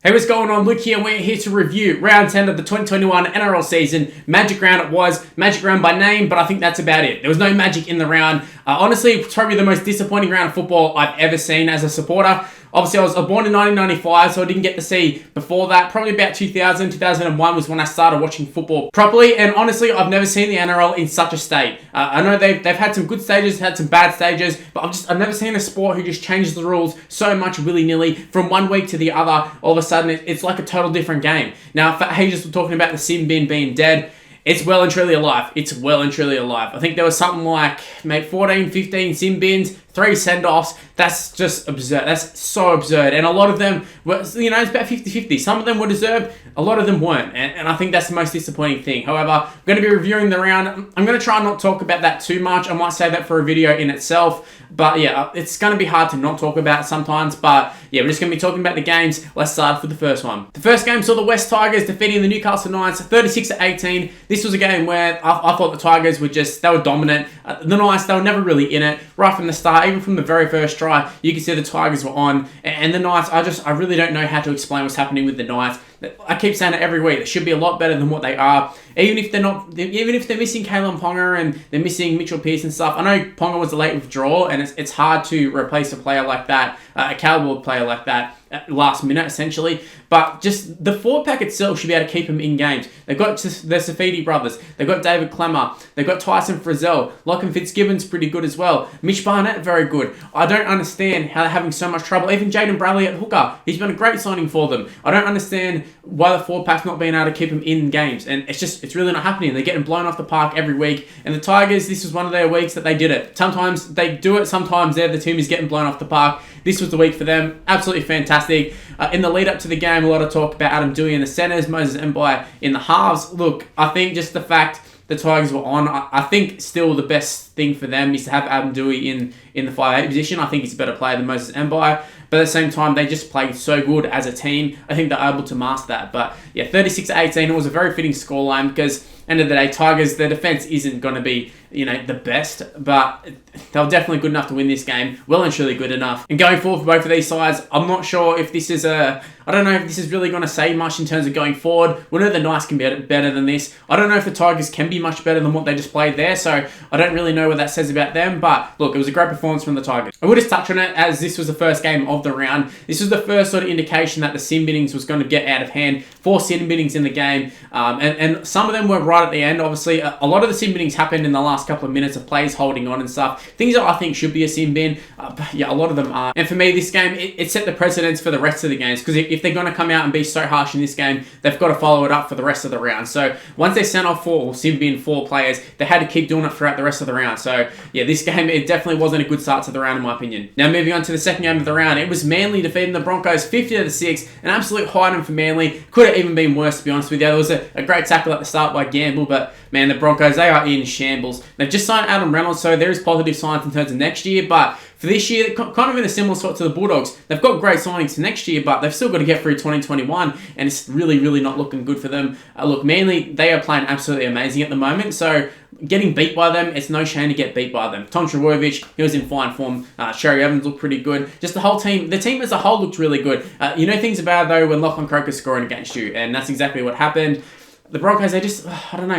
Hey, what's going on? Luke here, and we're here to review round 10 of the 2021 NRL season. Magic round it was. Magic round by name, but I think that's about it. There was no magic in the round. Honestly, it's probably the most disappointing round of football I've ever seen as a supporter. Obviously, I was born in 1995, so I didn't get to see before that. Probably about 2000, 2001 was when I started watching football properly. And honestly, I've never seen the NRL in such a state. I know they've had some good stages, had some bad stages, but I've never seen a sport who just changes the rules so much willy-nilly from one week to the other. All of a sudden, it's like a total different game. Now, for ages, we're talking about the sin bin being dead. It's well and truly alive. It's well and truly alive. I think there was something like, 14, 15 sin bins, 3 send-offs. That's just absurd. That's so absurd. And a lot of them were, it's about 50-50. Some of them were deserved. A lot of them weren't. And I think that's the most disappointing thing. However, I'm going to be reviewing the round. I'm going to try and not talk about that too much. I might save that for a video in itself. But yeah, it's going to be hard to not talk about it sometimes. But yeah, we're just going to be talking about the games. Let's start with the first one. The first game saw the West Tigers defeating the Newcastle Knights 36-18. This was a game where I thought the Tigers were they were dominant. The Knights, they were never really in it. Right from the start, even from the very first try, you could see the Tigers were on. And the Knights, I really don't know how to explain what's happening with the Knights. I keep saying it every week. They should be a lot better than what they are. Even if they're missing Kalen Ponga and they're missing Mitchell Pearce and stuff. I know Ponga was a late withdrawal, and it's hard to replace a player like that, a caliber player like that, at last minute essentially. But just the forward pack itself should be able to keep them in games. They've got the Safidi brothers. They've got David Clemmer. They've got Tyson Frizzell. Lachlan Fitzgibbon's pretty good as well. Mitch Barnett, very good. I don't understand how they're having so much trouble. Even Jaden Bradley at hooker. He's been a great signing for them. I don't understand why the forward pack's not being able to keep them in games. And it's really not happening. They're getting blown off the park every week. And the Tigers, this was one of their weeks that they did it. Sometimes they do it. Sometimes the team is getting blown off the park. This was the week for them. Absolutely fantastic. In the lead up to the game, a lot of talk about Adam Dewey in the centres, Moses Mbai in the halves. Look, I think just the fact the Tigers were on, I think still the best thing for them is to have Adam Dewey in the 5'8" position. I think he's a better player than Moses Mbai. But at the same time, they just played so good as a team. I think they're able to master that. But yeah, 36-18, it was a very fitting scoreline because end of the day, Tigers, their defense isn't going to be, the best, but they were definitely good enough to win this game. Well and truly good enough. And going forward for both of these sides, I'm not sure if this is I don't know if this is really going to say much in terms of going forward. We know the Knights can be better than this. I don't know if the Tigers can be much better than what they just played there, so I don't really know what that says about them, but look, it was a great performance from the Tigers. I will just touch on it as this was the first game of the round. This was the first sort of indication that the sin binnings was going to get out of hand. 4 sin binnings in the game, and some of them were right at the end. Obviously, a lot of the sin binnings happened in the last couple of minutes of players holding on and stuff. Things that I think should be a sin bin, but yeah, a lot of them are. And for me, this game, it set the precedence for the rest of the games, because if they're going to come out and be so harsh in this game, they've got to follow it up for the rest of the round. So once they sent off 4 or sin bin 4 players, they had to keep doing it throughout the rest of the round. So yeah, this game, it definitely wasn't a good start to the round in my opinion. Now moving on to the second game of the round, it was Manly defeating the Broncos 50-6, an absolute hiding for Manly. Could have even been worse, to be honest with you. There was a great tackle at the start by Gamble, but man, the Broncos, they are in shambles. They've just signed Adam Reynolds, so there is positive signs in terms of next year, but for this year, kind of in a similar spot to the Bulldogs. They've got great signings for next year, but they've still got to get through 2021, and it's really, really not looking good for them. Look, Manly, they are playing absolutely amazing at the moment, so getting beat by them, it's no shame to get beat by them. Tom Trbojevic, he was in fine form. Sherry Evans looked pretty good. Just the whole team, the team as a whole looked really good. Things about it, though, when Lachlan Croker's scoring against you, and that's exactly what happened. The Broncos, they just,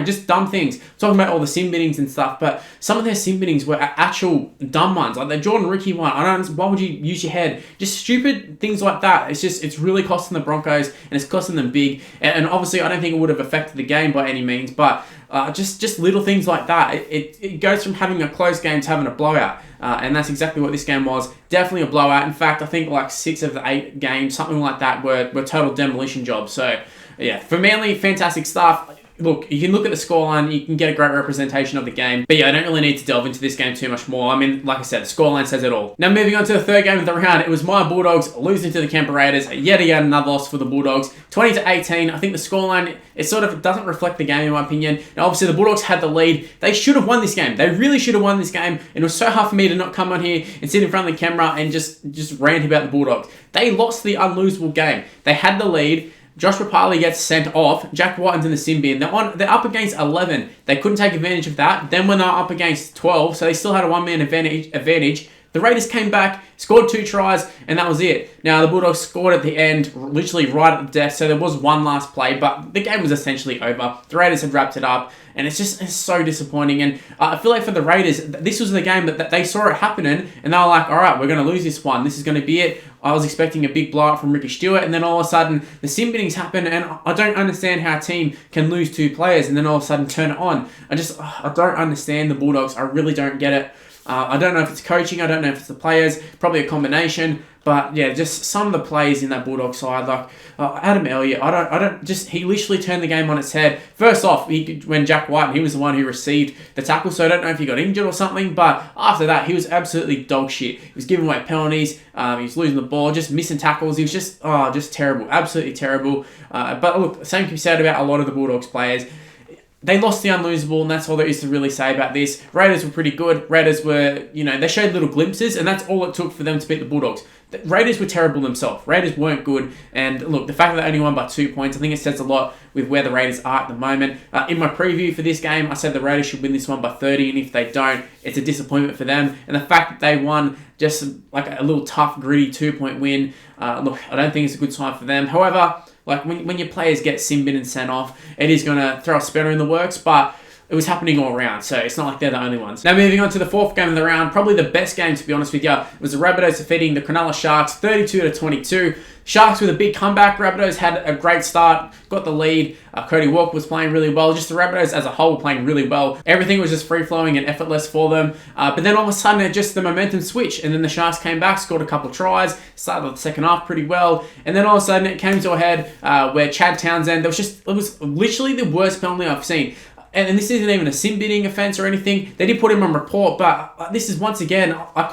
just dumb things. Talking about all the sin binnings and stuff, but some of their sin binnings were actual dumb ones. Like the Jordan Ricky one, I don't know, why would you use your head? Just stupid things like that. It's really costing the Broncos, and it's costing them big. And obviously, I don't think it would have affected the game by any means, but just little things like that. It goes from having a close game to having a blowout. And that's exactly what this game was. Definitely a blowout. In fact, I think like 6 of the 8 games, something like that, were total demolition jobs. So, yeah, for Manly, fantastic stuff. Look, you can look at the scoreline, you can get a great representation of the game. But yeah, I don't really need to delve into this game too much more. I mean, like I said, the scoreline says it all. Now moving on to the third game of the round, it was my Bulldogs losing to the Canberra Raiders. Yet again, another loss for the Bulldogs. 20-18. I think the scoreline, it sort of doesn't reflect the game in my opinion. Now obviously the Bulldogs had the lead. They should have won this game. They really should have won this game. And it was so hard for me to not come on here and sit in front of the camera and just rant about the Bulldogs. They lost the unlosable game. They had the lead. Josh Rapali gets sent off. Jack Whiten's in the sin bin. They're up against 11. They couldn't take advantage of that. Then when they're up against 12, so they still had a one-man advantage. The Raiders came back, scored 2 tries, and that was it. Now, the Bulldogs scored at the end, literally right at the death, so there was one last play, but the game was essentially over. The Raiders had wrapped it up, and it's so disappointing. And I feel like for the Raiders, this was the game that they saw it happening, and they were like, all right, we're going to lose this one. This is going to be it. I was expecting a big blowout from Ricky Stewart, and then all of a sudden, the sim binnings happen, and I don't understand how a team can lose 2 players and then all of a sudden turn it on. I don't understand the Bulldogs. I really don't get it. I don't know if it's coaching. I don't know if it's the players. Probably a combination. But yeah, just some of the plays in that Bulldog side, like Adam Elliott, he literally turned the game on its head. First off, when Jack White, he was the one who received the tackle, so I don't know if he got injured or something, but after that, he was absolutely dog shit. He was giving away penalties, he was losing the ball, just missing tackles, he was just terrible, absolutely terrible. But look, same can be said about a lot of the Bulldogs players. They lost the unlosable, and that's all there is to really say about this. Raiders were pretty good. Raiders were, they showed little glimpses, and that's all it took for them to beat the Bulldogs. The Raiders were terrible themselves. Raiders weren't good, and look, the fact that they only won by 2 points, I think it says a lot with where the Raiders are at the moment. In my preview for this game, I said the Raiders should win this one by 30, and if they don't, it's a disappointment for them. And the fact that they won just like a little tough, gritty 2-point win, look, I don't think it's a good sign for them. However, like when your players get sin bin and sent off, it is going to throw a spanner in the works, but it was happening all around, so it's not like they're the only ones. Now moving on to the 4th game of the round, probably the best game to be honest with you, was the Rabbitohs defeating the Cronulla Sharks 32-22. Sharks with a big comeback. Rabbitohs had a great start, got the lead. Cody Walker was playing really well. Just the Rabbitohs as a whole were playing really well. Everything was just free-flowing and effortless for them. But then all of a sudden, the momentum switched, and then the Sharks came back, scored a couple of tries, started the second half pretty well, and then all of a sudden it came to a head where Chad Townsend, it was literally the worst penalty I've seen. And this isn't even a sin bidding offence or anything. They did put him on report, but this is once again, I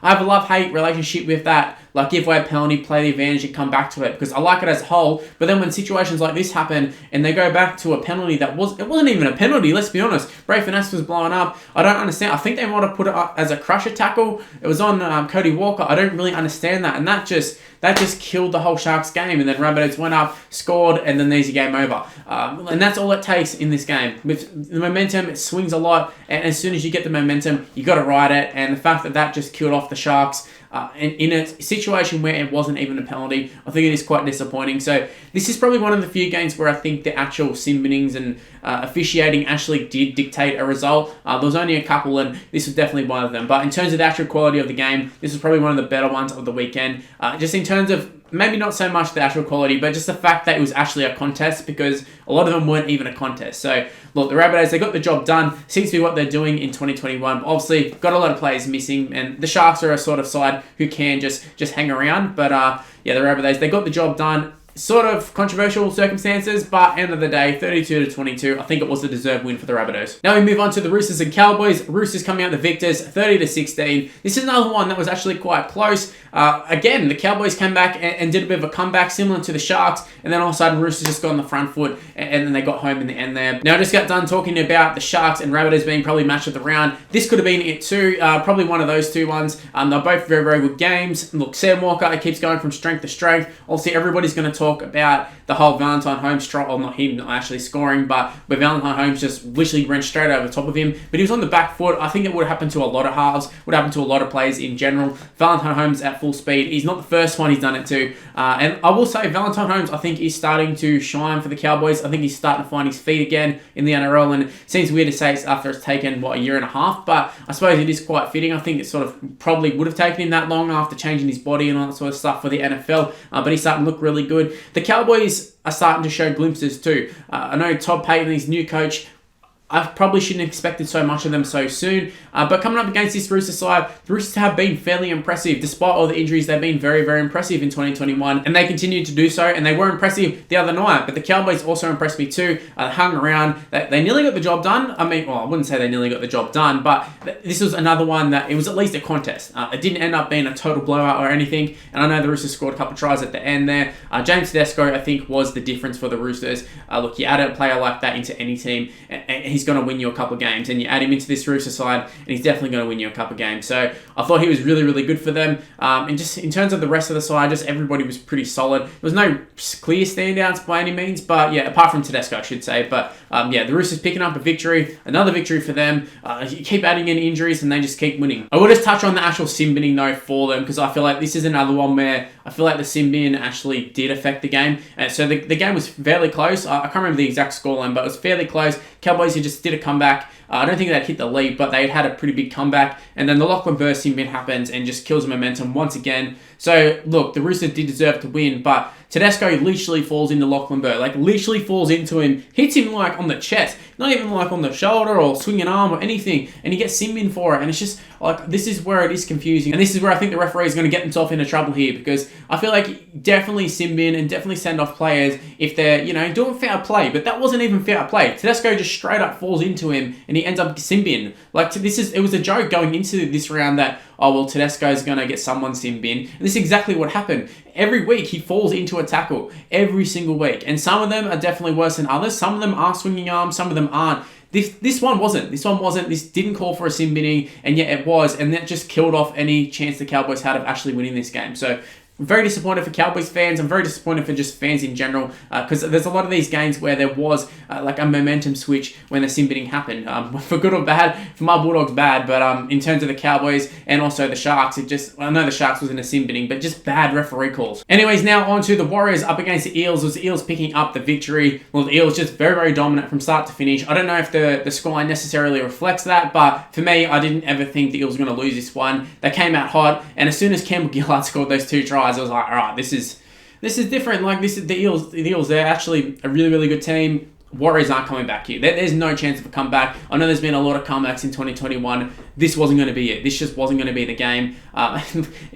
have a love-hate relationship with that. Like, give away a penalty, play the advantage, and come back to it, because I like it as a whole. But then when situations like this happen and they go back to a penalty it wasn't even a penalty, let's be honest. Ray Finesse was blowing up. I don't understand. I think they might have put it up as a crusher tackle. It was on Cody Walker. I don't really understand that. And that just killed the whole Sharks game. And then Rabbitohs went up, scored, and then there's your game over. And that's all it takes in this game. With the momentum, it swings a lot. And as soon as you get the momentum, you got to ride it. And the fact that just killed off the Sharks in a situation where it wasn't even a penalty, I think it is quite disappointing. So this is probably one of the few games where I think the actual sim binnings and officiating actually did dictate a result. There was only a couple, and this was definitely one of them. But in terms of the actual quality of the game, this was probably one of the better ones of the weekend. Just in terms of maybe not so much the actual quality, but just the fact that it was actually a contest, because a lot of them weren't even a contest. So, look, the Rabbitohs, they got the job done. Seems to be what they're doing in 2021. Obviously, got a lot of players missing, and the Sharks are a sort of side who can just hang around. But, the Rabbitohs, they got the job done. Sort of controversial circumstances, but end of the day, 32-22. I think it was a deserved win for the Rabbitohs. Now we move on to the Roosters and Cowboys. Roosters coming out the victors, 30-16. This is another one that was actually quite close. Again, the Cowboys came back and did a bit of a comeback similar to the Sharks, and then all of a sudden Roosters just got on the front foot, and then they got home in the end there. Now I just got done talking about the Sharks and Rabbitohs being probably match of the round. This could have been it too. Probably one of those two ones. They're both very, very good games. Look, Sam Walker, it keeps going from strength to strength. Obviously, everybody's going to talk about the whole Valentine Holmes strike, or not him not actually scoring, but where Valentine Holmes just literally ran straight over the top of him. But he was on the back foot. I think it would have happened to a lot of halves, would happen to a lot of players in general. Valentine Holmes at full speed. He's not the first one he's done it to. And I will say Valentine Holmes, I think, is starting to shine for the Cowboys. I think he's starting to find his feet again in the NRL, and it seems weird to say it's after it's taken, a year and a half, but I suppose it is quite fitting. I think it sort of probably would have taken him that long after changing his body and all that sort of stuff for the NFL, but he's starting to look really good. The Cowboys are starting to show glimpses too. I know Todd Payton, his new coach, I probably shouldn't have expected so much of them so soon. But coming up against this Roosters side, the Roosters have been fairly impressive. Despite all the injuries, they've been very, very impressive in 2021. And they continue to do so. And they were impressive the other night. But the Cowboys also impressed me too. Hung around. They nearly got the job done. I mean, well, I wouldn't say they nearly got the job done. But this was another one that it was at least a contest. It didn't end up being a total blowout or anything. And I know the Roosters scored a couple of tries at the end there. James Tedesco, I think, was the difference for the Roosters. Look, you add a player like that into any team, and he's going to win you a couple of games. And you add him into this Rooster side, and he's definitely going to win you a couple of games. So I thought he was really, really good for them. And just in terms of the rest of the side, just everybody was pretty solid. There was no clear standouts by any means, but yeah, apart from Tedesco, I should say. But yeah, the Roosters picking up a victory, another victory for them. You keep adding in injuries, and they just keep winning. I will just touch on the actual sin binning though for them, because I feel like this is another one where I feel like the sin bin actually did affect the game. So the game was fairly close. I can't remember the exact scoreline, but it was fairly close. Cowboys just did a comeback. I don't think they'd hit the lead, but they'd had a pretty big comeback. And then the Lachlan burst sin bin happens and just kills momentum once again. So, look, the Roosters did deserve to win, but Tedesco literally falls into Lachlan Burr. Like, literally falls into him, hits him, like, on the chest. Not even, like, on the shoulder or swinging arm or anything. And he gets sin bin for it. And it's just, like, this is where it is confusing. And this is where I think the referee is going to get himself into trouble here, because I feel like definitely sin bin and definitely send off players if they're, you know, doing fair play. But that wasn't even fair play. Tedesco just straight up falls into him and he ends up sin bin. Like, it was a joke going into this round that, oh, well, Tedesco's going to get someone sin bin. And this is exactly what happened. Every week, he falls into a tackle. Every single week. And some of them are definitely worse than others. Some of them are swinging arms. Some of them aren't. This one wasn't. This didn't call for a sin binning, and yet it was. And that just killed off any chance the Cowboys had of actually winning this game. So, I'm very disappointed for Cowboys fans. I'm very disappointed for just fans in general, because there's a lot of these games where there was like a momentum switch when the sin binning happened. For good or bad, for my Bulldogs, bad, but in terms of the Cowboys and also the Sharks, I know the Sharks was in a sin binning, but just bad referee calls. Anyways, now on to the Warriors up against the Eels. It was the Eels picking up the victory. Well, the Eels just very, very dominant from start to finish. I don't know if the scoreline necessarily reflects that, but for me, I didn't ever think the Eels were going to lose this one. They came out hot, and as soon as Campbell Gillard scored those 2 tries, I was like, all right, this is different. Like, this is the Eels. The Eels, they're actually a really, really good team. Warriors aren't coming back here. There's no chance of a comeback. I know there's been a lot of comebacks in 2021. This wasn't going to be it. This just wasn't going to be the game.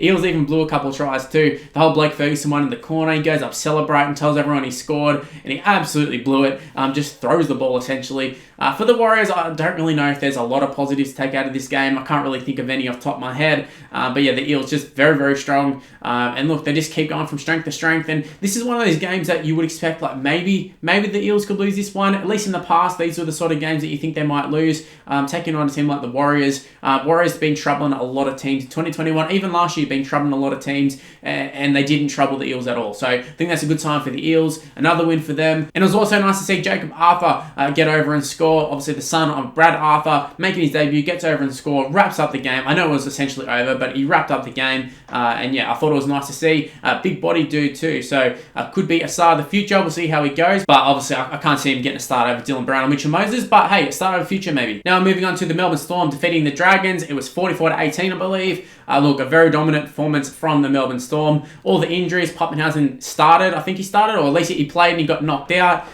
Eels even blew a couple of tries too. The whole Blake Ferguson one in the corner, he goes up celebrating, tells everyone he scored, and he absolutely blew it. Just throws the ball essentially. For the Warriors, I don't really know if there's a lot of positives to take out of this game. I can't really think of any off the top of my head. But yeah, the Eels just very, very strong. And look, they just keep going from strength to strength. And this is one of those games that you would expect, like maybe the Eels could lose this one. At least in the past, these were the sort of games that you think they might lose. Taking on a team like the Warriors. Warriors have been troubling a lot of teams in 2021. Even last year, been troubling a lot of teams. And they didn't trouble the Eels at all. So I think that's a good sign for the Eels. Another win for them. And it was also nice to see Jacob Arthur get over and score. Obviously, the son of Brad Arthur making his debut, gets over and score, wraps up the game. I know it was essentially over, but he wrapped up the game. And yeah, I thought it was nice to see. Big body dude too. So could be a star of the future. We'll see how he goes. But obviously, I can't see him getting a start over Dylan Brown and Mitchell Moses. But hey, a start of the future maybe. Now moving on to the Melbourne Storm defeating the Dragons. It was 44-18, I believe. Look, a very dominant performance from the Melbourne Storm. All the injuries, Pappenhausen started. I think he started, or at least he played and he got knocked out.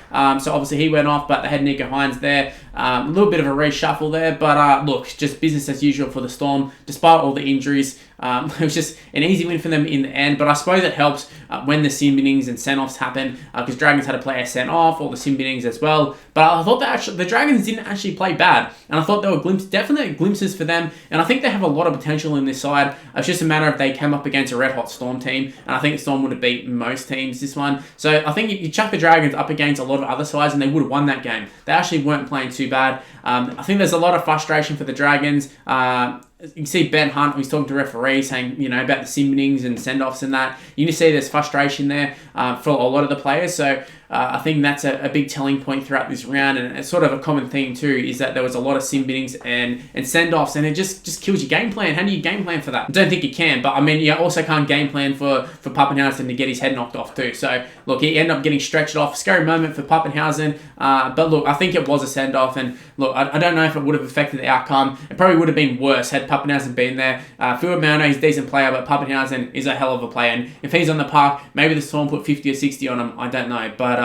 So obviously he went off, but they had Nico Hines there. A little bit of a reshuffle there, but look, just business as usual for the Storm, despite all the injuries. It was just an easy win for them in the end, but I suppose it helps when the sin binnings and send-offs happen, because Dragons had a player sent off, or the sin binnings as well. But I thought that the Dragons didn't actually play bad, and I thought there were definitely glimpses for them, and I think they have a lot of potential in this side. It's just a matter of they came up against a red-hot Storm team, and I think the Storm would have beat most teams this one. So I think you chuck the Dragons up against a lot of other sides, and they would have won that game. They actually weren't playing too bad. I think there's a lot of frustration for the Dragons. You can see Ben Hunt, who's talking to referees, saying, you know, about the sin binnings and send-offs and that. You can see there's frustration there for a lot of the players. So I think that's a big telling point throughout this round, and it's sort of a common theme too, is that there was a lot of sin binnings and send-offs, and it just kills your game plan. How do you game plan for that? I don't think you can, but I mean, you also can't game plan for Pappenhausen to get his head knocked off too. So look, he ended up getting stretched off. Scary moment for Pappenhausen, but look, I think it was a send-off, and look, I don't know if it would have affected the outcome. It probably would have been worse had Pappenhausen been there. Phil Mano, he's a decent player, but Pappenhausen is a hell of a player, and if he's on the park, maybe the Storm put 50 or 60 on him, I don't know, but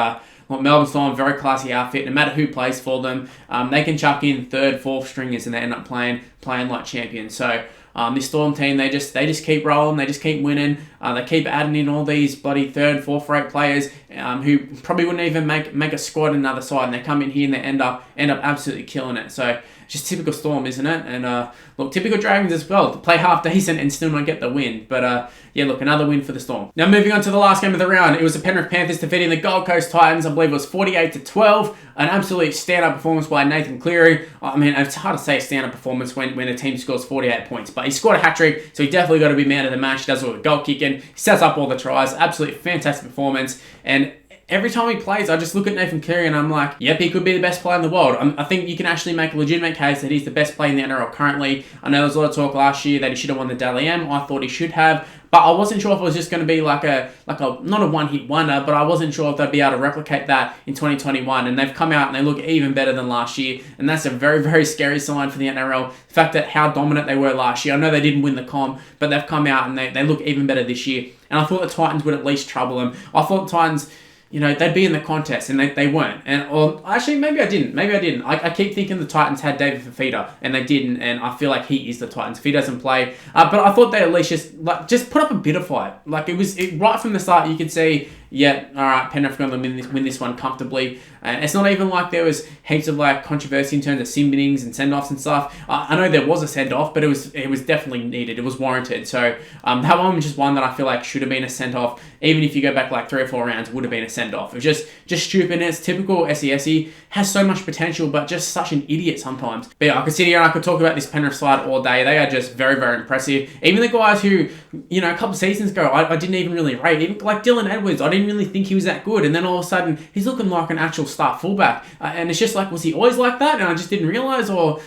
Melbourne Storm, very classy outfit. No matter who plays for them, they can chuck in third, fourth stringers, and they end up playing like champions. So this Storm team, they just keep rolling, they just keep winning. They keep adding in all these bloody third, fourth rate players who probably wouldn't even make a squad in another side, and they come in here and they end up absolutely killing it. So just typical Storm, isn't it? And look, typical Dragons as well, to play half decent and still not get the win. But yeah, look, another win for the Storm. Now moving on to the last game of the round, it was the Penrith Panthers defeating the Gold Coast Titans. I believe it was 48-12. An absolute stand-up performance by Nathan Cleary. I mean, it's hard to say a stand-up performance when a team scores 48 points, but he scored a hat-trick, so he definitely got to be man of the match. He does all the goal kicking, he sets up all the tries. Absolutely fantastic performance. And every time he plays, I just look at Nathan Cleary and I'm like, yep, he could be the best player in the world. I think you can actually make a legitimate case that he's the best player in the NRL currently. I know there was a lot of talk last year that he should have won the Dally M. I thought he should have. But I wasn't sure if it was just going to be like a not a one-hit wonder, but I wasn't sure if they'd be able to replicate that in 2021. And they've come out and they look even better than last year. And that's a very, very scary sign for the NRL. The fact that how dominant they were last year. I know they didn't win the comp, but they've come out and they look even better this year. And I thought the Titans would at least trouble them. I thought the Titans, they'd be in the contest, and they weren't. And actually, maybe I didn't. I keep thinking the Titans had David Fifita, and they didn't. And I feel like he is the Titans if he doesn't play. But I thought they at least just put up a bit of fight. Like right from the start, you could see, yeah, all right, Penrith are going to win this one comfortably. And it's not even like there was heaps of controversy in terms of sin binnings and send-offs and stuff. I know there was a send-off, but it was definitely needed. It was warranted. So that one was just one that I feel like should have been a send-off. Even if you go back 3 or 4 rounds, it would have been a send-off. It was just stupid. It's typical SESE. Has so much potential, but just such an idiot sometimes. But yeah, I could sit here and I could talk about this Penrith side all day. They are just very, very impressive. Even the guys who, a couple seasons ago, I didn't even really rate. Even like Dylan Edwards, I didn't really think he was that good. And then all of a sudden, he's looking like an actual start fullback. And it's just was he always like that? And I just didn't realise? Or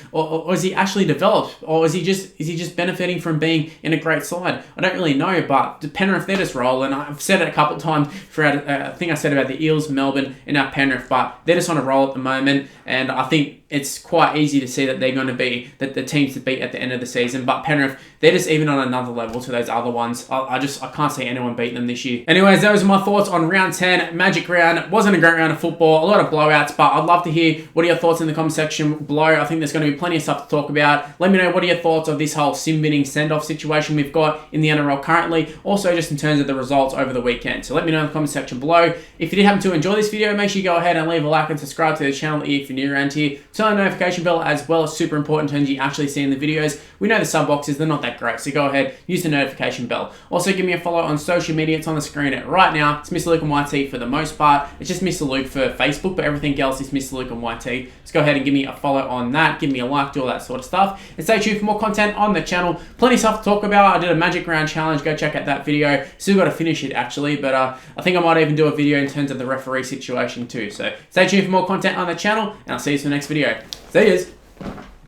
is he actually developed? Or is he just benefiting from being in a great side? I don't really know, but the Penrith, they're just rolling. I've said it a couple of times throughout, I think I said about the Eels, Melbourne, and now Penrith, but they're just on a roll at the moment. And I think it's quite easy to see that they're going to be the teams to beat at the end of the season. But Penrith, they're just even on another level to those other ones. I can't see anyone beating them this year. Anyways, those are my thoughts on round 10, Magic Round. It wasn't a great round of football, a lot of blowouts, but I'd love to hear what are your thoughts in the comment section below. I think there's going to be plenty of stuff to talk about. Let me know what are your thoughts of this whole sim binning send-off situation we've got in the NRL currently. Also, just in terms of the results over the weekend. So let me know in the comment section below. If you did happen to enjoy this video, make sure you go ahead and leave a like and subscribe to the channel if you're new around here. Turn on the notification bell as well. It's super important in terms of you actually seeing the videos. We know the sub boxes, they're not that great, so go ahead, use the notification bell. Also, give me a follow on social media. It's on the screen right now. It's Mr. Luke and YT for the most part. It's just Mr. Luke for Facebook, but everything else is Mr. Luke and YT. Just go ahead and give me a follow on that. Give me a like, do all that sort of stuff. And stay tuned for more content on the channel. Plenty of stuff to talk about. I did a Magic Round challenge. Go check out that video. Still got to finish it actually, but I think I might even do a video in terms of the referee situation too. So stay tuned for more content on the channel, and I'll see you in the next video. See yous.